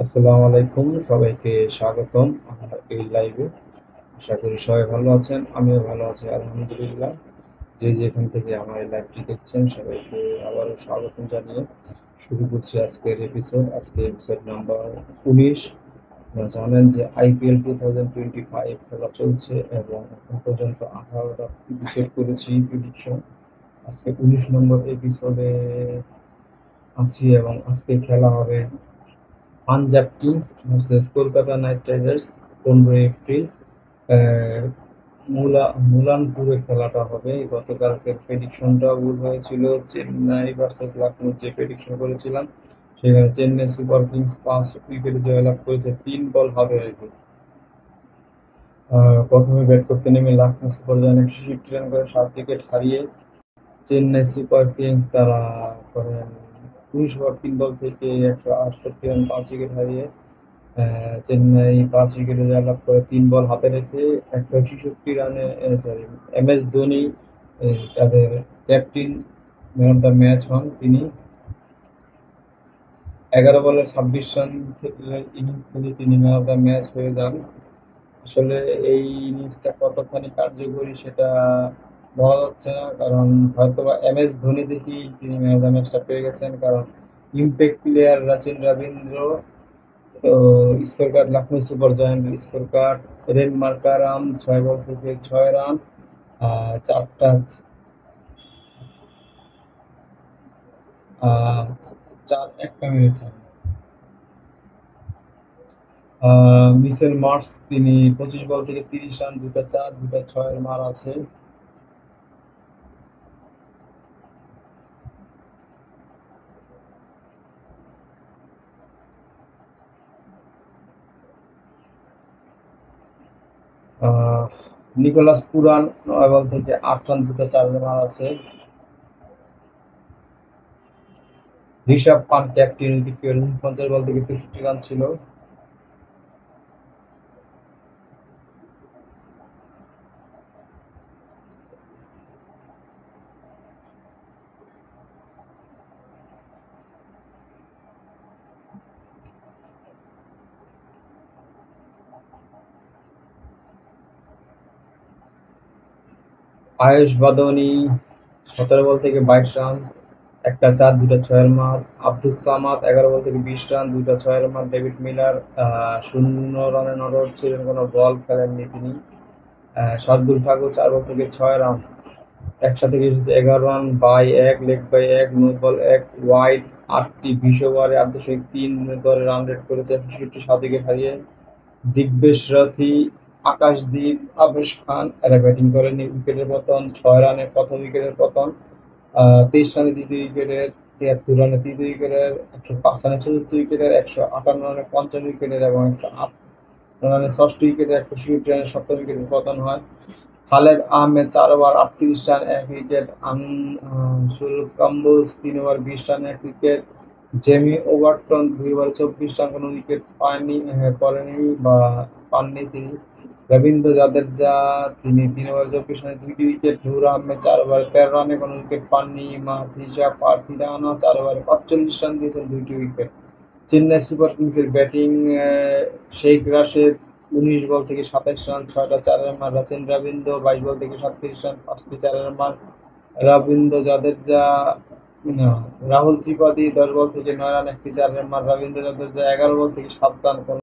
আসসালামু আলাইকুম, সবাইকে স্বাগতম আমার এই লাইভে। আশা করি সবাই ভালো আছেন, আমিও ভালো আছি আলহামদুলিল্লাহ। যে যেখান থেকে আমার এই লাইভটি দেখছেন সবাইকে আবারও স্বাগতম জানিয়ে শুরু করছি আজকের এপিসোড। আজকে এপিসোড নাম্বার 19। আপনারা জানেন যে আইপিএল 2025 খেলা চলছে এবং এখন পর্যন্ত 18টা এপিসোড করেছি প্রেডিকশন। আজকে 19 নম্বর এপিসোডে আছি এবং আজকে খেলা হবে Punjab kings versus Kolkata knight riders. 15 April মুলানপুরে খেলাটা হবে। গতকালকের প্রেডিকশনটা ভুল হয়েছিল, চেন্নাই ভার্সেস লখনৌ যে প্রেডিকশন করেছিলাম সেখানে চেন্নাই সুপার কিংস 5 উইকেটে জয়লাভ করেছে 3 বল হাতে রেখে। প্রথমে ব্যাট করতে নেমে লখনৌ সুপার জায়ান্ট 166 রান করে 7 উইকেট হারিয়ে চেন্নাই সুপার কিংস তারা করেন 19 ওভার 3 বল থেকে 168 রান 5 উইকেট হারিয়ে চেন্নাই 5 উইকেটে জয়লাভ করে 3 বল হাতে রেখে 166 রানে। সরি, MS ধোনি তাদের captain man of the match হন। তিনি 11 বলে 26 রান ইনিংস খেলে তিনি ম্যান অফ দ্য ম্যাচ হয়ে যান। আসলে এই ইনিংসটা কতখানি কার্যকরী সেটা বলা যাচ্ছে না, কারণ হয়তোবা MS ধোনি দেখেই তিনি ম্যান অফ দ্য ম্যাচটা পেয়ে গেছেন, কারণ impact player Rachin Ravindra score card Lucknow super giant score card রেন মার্কারাম 6 বল থেকে 6 রান, চারটা চার একটা মেরেছেন। মিচেল মার্শ তিনি 25 বল থেকে 30 রান, 2টা 4 2টা 6 মার আছে। নিকোলাস পুরান 9 বল থেকে 8 রান, 2টা 4 মার আছে। ঋষভ পান্ট ক্যাপ্টেন উইকেট 50 বল থেকে 63 রান ছিল। আয়ুষ বাদনি 17 বল থেকে 22 রান, 1টা 4 2টা 6 মার। আব্দুস সামাদ 11 বল থেকে 20 রান, 2টা 6 মার। ডেভিড মিলার 0 রানে নট আউট ছিলেন, কোনো বল খেলেননি তিনি। শার্দুল ঠাকুর 4 বল থেকে 6 রান, একসাথে এসেছে 11 run, bye 1, leg bye 1, no ball 1, wide 8টি 20 ওভারে 3 করে রান রেট করেছে 65, 7 উইকেট হারিয়ে। দিগ্বেশ রাথী, আকাশদীপ, আবেশ খান এরা ব্যাটিং করেনি। উইকেটের পতন 6 রানে প্রথম উইকেটের পতন, 23 রানে দ্বিতীয় উইকেটের, 73 রানে তৃতীয় উইকেটের, 105 রানে চতুর্থ উইকেটের, 158 রানে পঞ্চম উইকেটের এবং 108 রানে ষষ্ঠ উইকেটের, 166 রানে সপ্তম উইকেটের পতন হয়। Khaled Ahmed 4 over 38 run 1 wicket, Anshul Kamboja 3 over 20 রানে 1 উইকেট, জেমি ওভারটন 2 ওভারে 24 রান, কোনো উইকেট পাননি তিনি। রবীন্দ্র জাদেজা তিনি 3 ওভারে 24 রানে 2টি উইকেট। নূর আহমেদ 4 ওভারে 13 রানে কোনো উইকেট পাননি। মাহদিজা পার্থিরানা 4 ওভারে 45 রান দিয়েছেন, 2টি উইকেট। চেন্নাই সুপার কিংসের ব্যাটিং, শেখ রাশেদ 19 বল থেকে 27 রান, 6টা 4 মার। রাচিন রবীন্দ্র 22 বল থেকে 37 রান, 5টি 4 মার। রবীন্দ্র জাদেজা রাহুল ত্রিপাঠী 10 বল থেকে 9 রান, 1টি 4 মার। রবীন্দ্র জাদেজা 11 বল থেকে 7 রান,